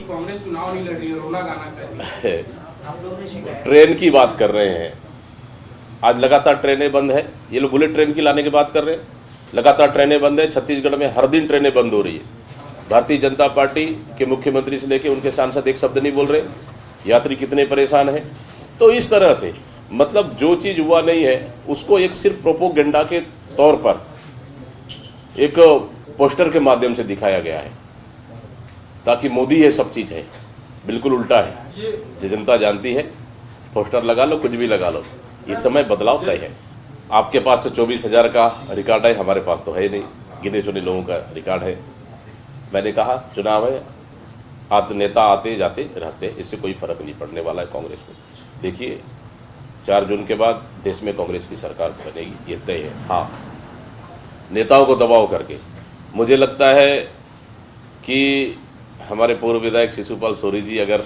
कांग्रेस चुनाव नहीं लड़ रही है, रोना गाना कर रही है। ट्रेन की बात कर रहे हैं, आज लगातार ट्रेनें बंद है। ये लोग बुलेट ट्रेन की लाने की बात कर रहे हैं, लगातार ट्रेनें बंद है। छत्तीसगढ़ में हर दिन ट्रेनें बंद हो रही है। भारतीय जनता पार्टी के मुख्यमंत्री से लेकर उनके सांसद एक शब्द नहीं बोल रहे, यात्री कितने परेशान हैं। तो इस तरह से मतलब जो चीज़ हुआ नहीं है उसको एक सिर्फ प्रोपोगेंडा के तौर पर एक पोस्टर के माध्यम से दिखाया गया है ताकि मोदी ये सब चीज़ है। बिल्कुल उल्टा है। जो जनता जानती है, पोस्टर लगा लो, कुछ भी लगा लो, इस समय बदलाव तय है। आपके पास तो 24,000 का रिकॉर्ड है, हमारे पास तो है नहीं, गिने चुने लोगों का रिकॉर्ड है। मैंने कहा चुनाव है, नेता आते जाते रहते, इससे कोई फर्क नहीं पड़ने वाला है कांग्रेस को। देखिए 4 जून के बाद देश में कांग्रेस की सरकार बनेगी, ये तय है। हाँ, नेताओं को दबाव करके मुझे लगता है कि हमारे पूर्व विधायक शिशुपाल सोरी जी अगर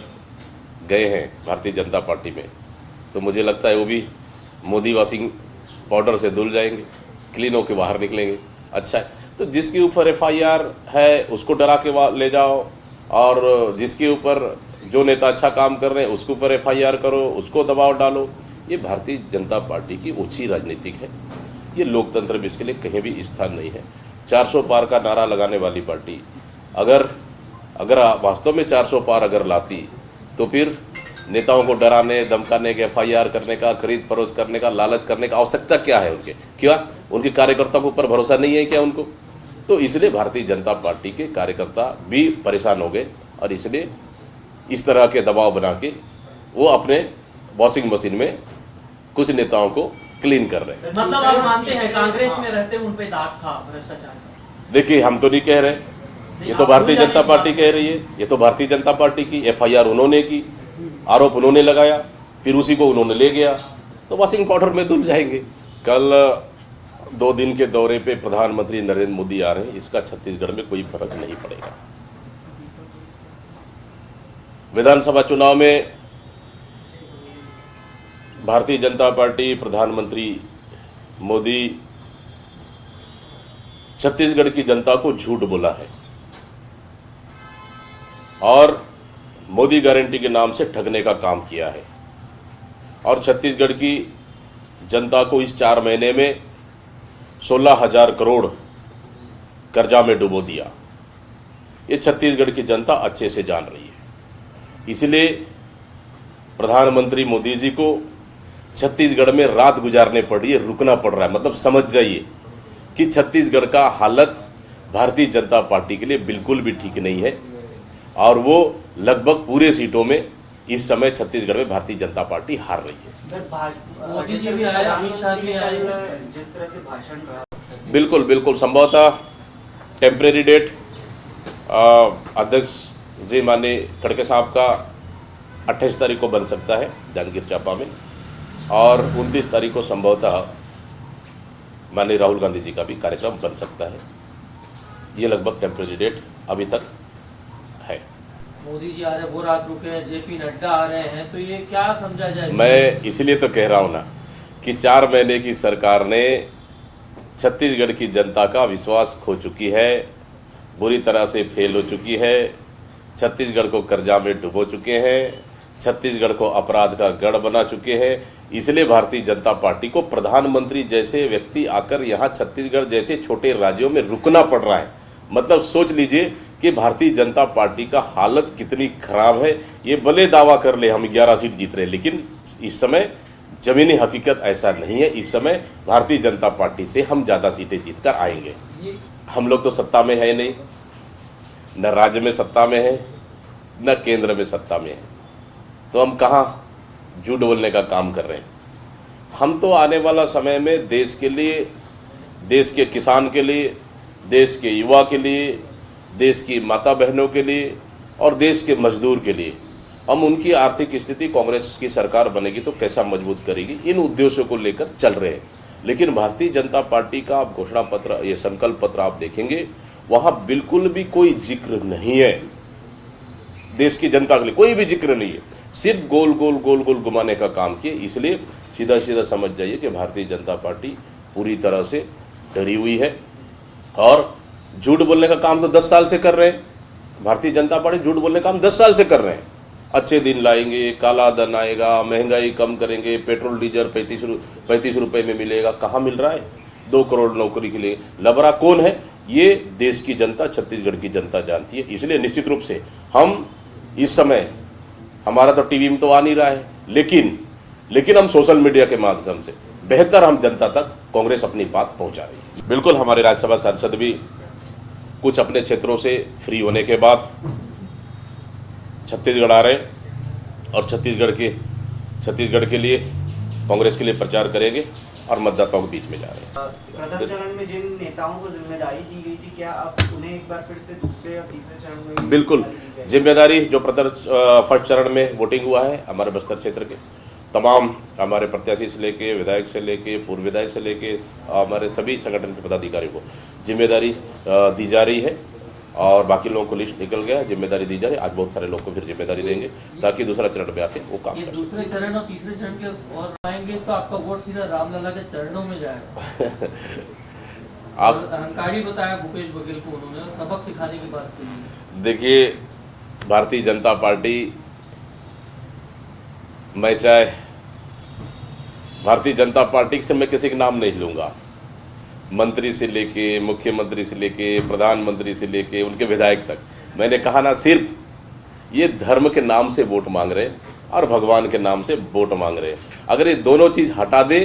गए हैं भारतीय जनता पार्टी में, तो मुझे लगता है वो भी मोदी वॉशिंग पाउडर से धुल जाएंगे, क्लीन होकर बाहर निकलेंगे। अच्छा है, तो जिसके ऊपर FIR है उसको डरा के ले जाओ, और जिसके ऊपर जो नेता अच्छा काम कर रहे हैं उसके ऊपर FIR करो, उसको दबाव डालो। ये भारतीय जनता पार्टी की ओछी राजनीतिक है। ये लोकतंत्र में इसके लिए कहीं भी स्थान नहीं है। 400 पार का नारा लगाने वाली पार्टी अगर वास्तव में 400 पार अगर लाती तो फिर नेताओं को डराने धमकाने के FIR करने का, खरीद फरोख्त करने का, लालच करने का आवश्यकता क्या है उनके? क्या उनके कार्यकर्ताओं के ऊपर भरोसा नहीं है क्या उनको? तो इसलिए भारतीय जनता पार्टी के कार्यकर्ता भी परेशान हो गए और इसलिए इस तरह के दबाव बना के वो अपने वॉशिंग मशीन में कुछ नेताओं को क्लीन कर रहे हैं। मतलब आप मानते हैं कांग्रेस में रहते उन पे दाग था भ्रष्टाचार का? देखिए हम तो नहीं कह रहे, ये तो भारतीय जनता पार्टी कह रही है। ये तो भारतीय जनता पार्टी की FIR उन्होंने की, आरोप उन्होंने लगाया, फिर उसी को उन्होंने ले गया, तो वॉशिंग पाउडर में धुल जाएंगे। कल 2 दिन के दौरे पे प्रधानमंत्री नरेंद्र मोदी आ रहे हैं, इसका छत्तीसगढ़ में कोई फर्क नहीं पड़ेगा। विधानसभा चुनाव में भारतीय जनता पार्टी, प्रधानमंत्री मोदी छत्तीसगढ़ की जनता को झूठ बोला है और मोदी गारंटी के नाम से ठगने का काम किया है और छत्तीसगढ़ की जनता को इस 4 महीने में 16,000 करोड़ कर्जा में डुबो दिया। ये छत्तीसगढ़ की जनता अच्छे से जान रही है। इसलिए प्रधानमंत्री मोदी जी को छत्तीसगढ़ में रात गुजारने पड़ी है, रुकना पड़ रहा है। मतलब समझ जाइए कि छत्तीसगढ़ का हालत भारतीय जनता पार्टी के लिए बिल्कुल भी ठीक नहीं है और वो लगभग पूरे सीटों में इस समय छत्तीसगढ़ में भारतीय जनता पार्टी हार रही है। मोदी जी भी आए, अमित शाह भी आए, जिस तरह से भाषण रहा, बिल्कुल बिल्कुल संभवतः टेम्परेरी डेट अध्यक्ष जी माननीय खड़गे साहब का 28 तारीख को बन सकता है जांजगीर चांपा में, और 29 तारीख को संभवतः माननीय राहुल गांधी जी का भी कार्यक्रम बन सकता है। ये लगभग टेम्परेरी डेट अभी तक है। मोदी जी आ रहे, वो रात रुके हैं, JP नड्डा आ रहे हैं, तो ये क्या समझा जाए? मैं इसलिए तो कह रहा हूँ ना कि 4 महीने की सरकार ने छत्तीसगढ़ की जनता का विश्वास खो चुकी है, बुरी तरह से फेल हो चुकी है, छत्तीसगढ़ को कर्जा में डुबो चुके हैं, छत्तीसगढ़ को अपराध का गढ़ बना चुके हैं। इसलिए भारतीय जनता पार्टी को प्रधानमंत्री जैसे व्यक्ति आकर यहाँ छत्तीसगढ़ जैसे छोटे राज्यों में रुकना पड़ रहा है। मतलब सोच लीजिए कि भारतीय जनता पार्टी का हालत कितनी खराब है। ये भले दावा कर ले हम 11 सीट जीत रहे, लेकिन इस समय जमीनी हकीकत ऐसा नहीं है। इस समय भारतीय जनता पार्टी से हम ज़्यादा सीटें जीत कर आएंगे। हम लोग तो सत्ता में है नहीं, न राज्य में सत्ता में है, न केंद्र में सत्ता में है, तो हम कहाँ झूठ बोलने का काम कर रहे हैं। हम तो आने वाला समय में देश के लिए, देश के किसान के लिए, देश के युवा के लिए, देश की माता बहनों के लिए और देश के मजदूर के लिए हम उनकी आर्थिक स्थिति कांग्रेस की सरकार बनेगी तो कैसा मजबूत करेगी, इन उद्देश्यों को लेकर चल रहे हैं। लेकिन भारतीय जनता पार्टी का आप घोषणा पत्र, ये संकल्प पत्र आप देखेंगे, वहाँ बिल्कुल भी कोई जिक्र नहीं है देश की जनता के लिए, कोई भी जिक्र नहीं है। सिर्फ गोल गोल गोल गोल घुमाने का काम किए। इसलिए सीधा सीधा समझ जाइए कि भारतीय जनता पार्टी पूरी तरह से डरी हुई है और झूठ बोलने का काम तो 10 साल से कर रहे हैं। भारतीय जनता पार्टी झूठ बोलने का काम 10 साल से कर रहे हैं। अच्छे दिन लाएंगे, काला धन आएगा, महंगाई कम करेंगे, पेट्रोल डीजल 35 रुपये में मिलेगा। कहाँ मिल रहा है? 2 करोड़ नौकरी के लिए लबरा कौन है? ये देश की जनता, छत्तीसगढ़ की जनता जानती है। इसलिए निश्चित रूप से हम इस समय, हमारा तो टीवी में तो आ नहीं रहा है, लेकिन हम सोशल मीडिया के माध्यम से बेहतर हम जनता तक कांग्रेस अपनी बात पहुंचा रही है। बिल्कुल, हमारे राज्यसभा सांसद भी कुछ अपने क्षेत्रों से फ्री होने के बाद छत्तीसगढ़ आ रहे हैं और छत्तीसगढ़ के लिए, कांग्रेस के लिए प्रचार करेंगे और मतदाताओं के बीच में जा रहे हैं। प्रथम चरण में जिन नेताओं को जिम्मेदारी दी गई थी, क्या अब उन्हें एक बार फिर से दूसरे या तीसरे चरण में? बिल्कुल, जिम्मेदारी जो फर्स्ट चरण में वोटिंग हुआ है, हमारे बस्तर क्षेत्र के तमाम हमारे प्रत्याशी से लेके, विधायक से लेके, पूर्व विधायक से लेके, हमारे सभी संगठन के पदाधिकारियों को जिम्मेदारी दी जा रही है और बाकी लोगों को लिस्ट निकल गया, जिम्मेदारी दी जा रही है। आज बहुत सारे लोग को फिर जिम्मेदारी देंगे ताकि दूसरा चरण में आके वो काम कर सकें। दूसरे चरण और तीसरे चरण के और आएंगे तो आपका वोट सीधा रामलला के चरणों में जाएगा। आप अहंकारी बताया भूपेश बघेल को, उन्होंने सबक सिखाने की बात की। देखिए, भारतीय जनता पार्टी, मैं चाहे भारतीय जनता पार्टी से मैं किसी का नाम नहीं लूँगा, मंत्री से लेके, मुख्यमंत्री से लेके, प्रधानमंत्री से लेके, उनके विधायक तक, मैंने कहा ना, सिर्फ ये धर्म के नाम से वोट मांग रहे हैं और भगवान के नाम से वोट मांग रहे हैं। अगर ये दोनों चीज़ हटा दे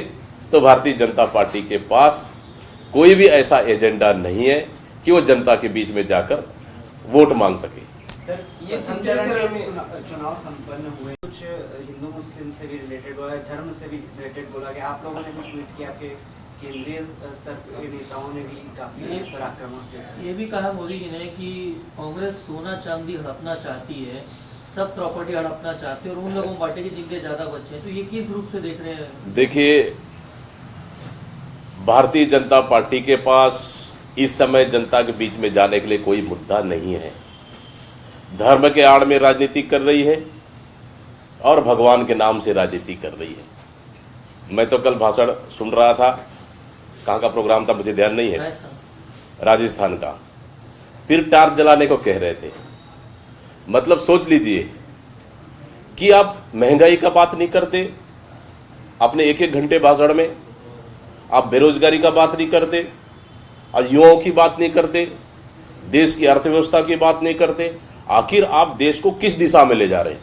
तो भारतीय जनता पार्टी के पास कोई भी ऐसा एजेंडा नहीं है कि वो जनता के बीच में जाकर वोट मांग सके। सर, ये चुनाव संपन्न हुए, कुछ हिंदू मुस्लिम से भी रिलेटेड हुआ है, धर्म से भी रिलेटेड बोला गया। आप लोगों ने भी ट्वीट किया कि केंद्रीय स्तर के नेताओं ने भी काफी इस पर आक्रमण किया। ये भी कहा मोदी जी ने कि कांग्रेस सोना चांदी हड़पना चाहती है, सब प्रॉपर्टी हड़पना चाहती है और उन लोगों को बांटेगी जिनके ज्यादा बच्चे हैं। तो ये किस रूप से देख रहे हैं? देखिए, भारतीय जनता पार्टी के पास इस समय जनता के बीच में जाने के लिए कोई मुद्दा नहीं है। धर्म के आड़ में राजनीति कर रही है और भगवान के नाम से राजनीति कर रही है। मैं तो कल भाषण सुन रहा था, कहाँ का प्रोग्राम था मुझे ध्यान नहीं है, राजस्थान का, फिर टार्च जलाने को कह रहे थे। मतलब सोच लीजिए कि आप महंगाई का बात नहीं करते अपने एक घंटे भाषण में, आप बेरोजगारी का बात नहीं करते और युवाओं की बात नहीं करते, देश की अर्थव्यवस्था की बात नहीं करते। आखिर आप देश को किस दिशा में ले जा रहे हैं?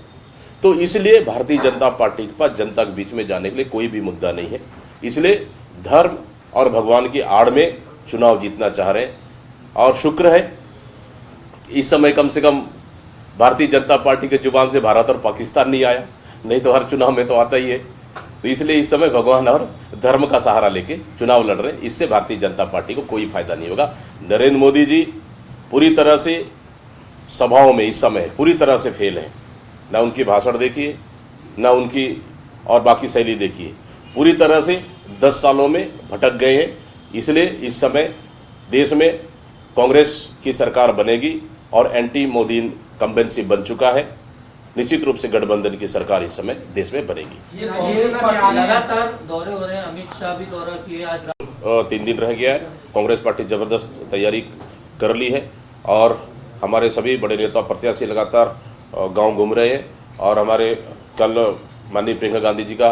तो इसलिए भारतीय जनता पार्टी के पास जनता के बीच में जाने के लिए कोई भी मुद्दा नहीं है। इसलिए धर्म और भगवान की आड़ में चुनाव जीतना चाह रहे हैं और शुक्र है इस समय कम से कम भारतीय जनता पार्टी के जुबान से भारत और पाकिस्तान नहीं आया, नहीं तो हर चुनाव में तो आता ही है। तो इसलिए इस समय भगवान और धर्म का सहारा लेके चुनाव लड़ रहे हैं। इससे भारतीय जनता पार्टी को कोई फायदा नहीं होगा। नरेंद्र मोदी जी पूरी तरह से सभाओं में इस समय पूरी तरह से फेल हैं। ना उनकी भाषण देखिए, ना उनकी और बाकी शैली देखिए, पूरी तरह से 10 सालों में भटक गए हैं। इसलिए इस समय देश में कांग्रेस की सरकार बनेगी और एंटी मोदी कंबेंसी बन चुका है। निश्चित रूप से गठबंधन की सरकार इस समय देश में बनेगी। ये लगातार दौरे हो रहे हैं, अमित शाह भी दौरा किए, आज 3 दिन रह गया है। कांग्रेस पार्टी जबरदस्त तैयारी कर ली है और हमारे सभी बड़े नेता प्रत्याशी लगातार गांव घूम रहे हैं। और हमारे कल माननीय प्रियंका गांधी जी का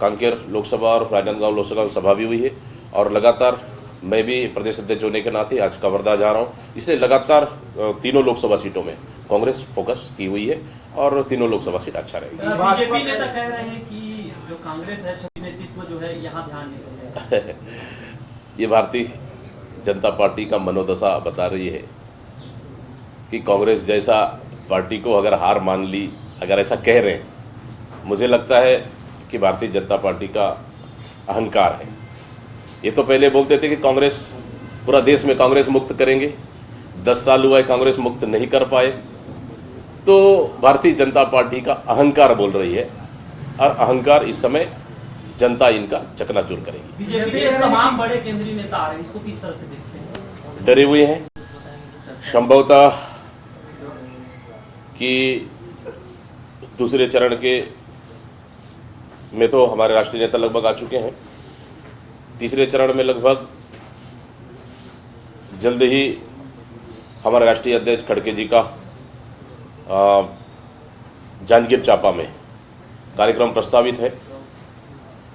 कांकेर लोकसभा और राजनांदगांव लोकसभा सभा भी हुई है और लगातार मैं भी प्रदेश अध्यक्ष होने के नाते आज कवर्धा जा रहा हूँ। इसलिए लगातार तीनों लोकसभा सीटों में कांग्रेस फोकस की हुई है और तीनों लोकसभा सीट अच्छा रहेगी। बीजेपी नेता कह रहे हैं कि जो कांग्रेस है, छवि नेतृत्व जो है, यहाँ ध्यान नहीं दे रहे हैं। ये भारतीय जनता पार्टी का मनोदशा बता रही है कि कांग्रेस जैसा पार्टी को अगर हार मान ली, अगर ऐसा कह रहे हैं, मुझे लगता है कि भारतीय जनता पार्टी का अहंकार है। ये तो पहले बोलते थे कि कांग्रेस, पूरा देश में कांग्रेस मुक्त करेंगे, 10 साल हुआ है कांग्रेस मुक्त नहीं कर पाए। तो भारतीय जनता पार्टी का अहंकार बोल रही है और अहंकार इस समय जनता इनका चकनाचूर करेगी। बीजेपी के तमाम बड़े केंद्रीय नेता आ रहे हैं, इसको किस तरह से देखते हैं? डरे हुए हैं संभवतः कि दूसरे चरण के में तो हमारे राष्ट्रीय नेता लगभग आ चुके हैं, तीसरे चरण में लगभग जल्द ही हमारे राष्ट्रीय अध्यक्ष खड़गे जी का जांजगीर चांपा में कार्यक्रम प्रस्तावित है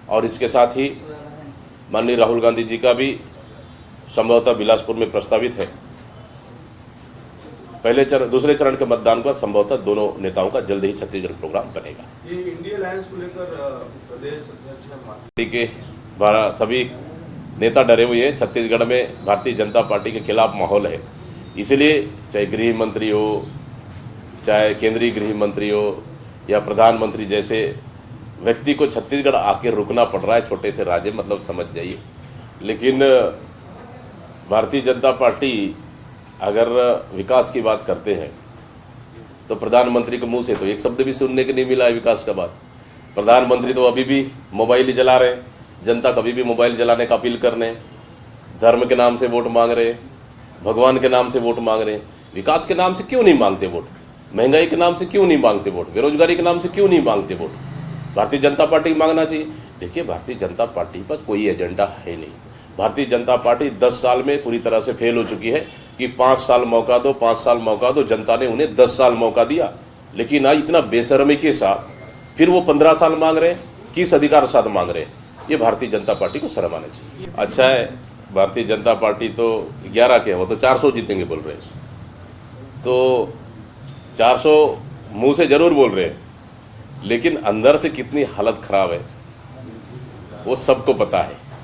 और इसके साथ ही माननीय राहुल गांधी जी का भी संभवतः बिलासपुर में प्रस्तावित है। दूसरे चरण के मतदान का संभवतः दोनों नेताओं का जल्द ही छत्तीसगढ़ प्रोग्राम बनेगा। ये इंडिया अलायंस को लेकर प्रदेश अध्यक्ष पार्टी के सभी नेता डरे हुए हैं। छत्तीसगढ़ में भारतीय जनता पार्टी के खिलाफ माहौल है, इसलिए चाहे गृह मंत्री हो, चाहे केंद्रीय गृह मंत्री हो या प्रधानमंत्री जैसे व्यक्ति को छत्तीसगढ़ आके रुकना पड़ रहा है, छोटे से राज्य मतलब समझ जाइए। लेकिन भारतीय जनता पार्टी अगर विकास की बात करते हैं तो प्रधानमंत्री के मुंह से तो एक शब्द भी सुनने के नहीं मिला है विकास का बात। प्रधानमंत्री तो अभी भी मोबाइल ही जला रहे हैं, जनता कभी भी मोबाइल जलाने का अपील कर रहे हैं, धर्म के नाम से वोट मांग रहे हैं, भगवान के नाम से वोट मांग रहे हैं। विकास के नाम से क्यों नहीं मांगते वोट? महंगाई के नाम से क्यों नहीं मांगते वोट? बेरोजगारी के नाम से क्यों नहीं मांगते वोट? भारतीय जनता पार्टी को मांगना चाहिए। देखिए, भारतीय जनता पार्टी पर कोई एजेंडा है नहीं। भारतीय जनता पार्टी 10 साल में पूरी तरह से फेल हो चुकी है कि 5 साल मौका दो, 5 साल मौका दो। जनता ने उन्हें 10 साल मौका दिया, लेकिन आज इतना बेशर्मी के साथ फिर वो 15 साल मांग रहे हैं। किस अधिकार के साथ मांग रहे हैं? ये भारतीय जनता पार्टी को शर्म आना चाहिए। अच्छा है, भारतीय जनता पार्टी तो 11 के, वो तो 400 जीतेंगे बोल रहे हैं, तो 400 मुंह से जरूर बोल रहे हैं, लेकिन अंदर से कितनी हालत खराब है वो सबको पता है।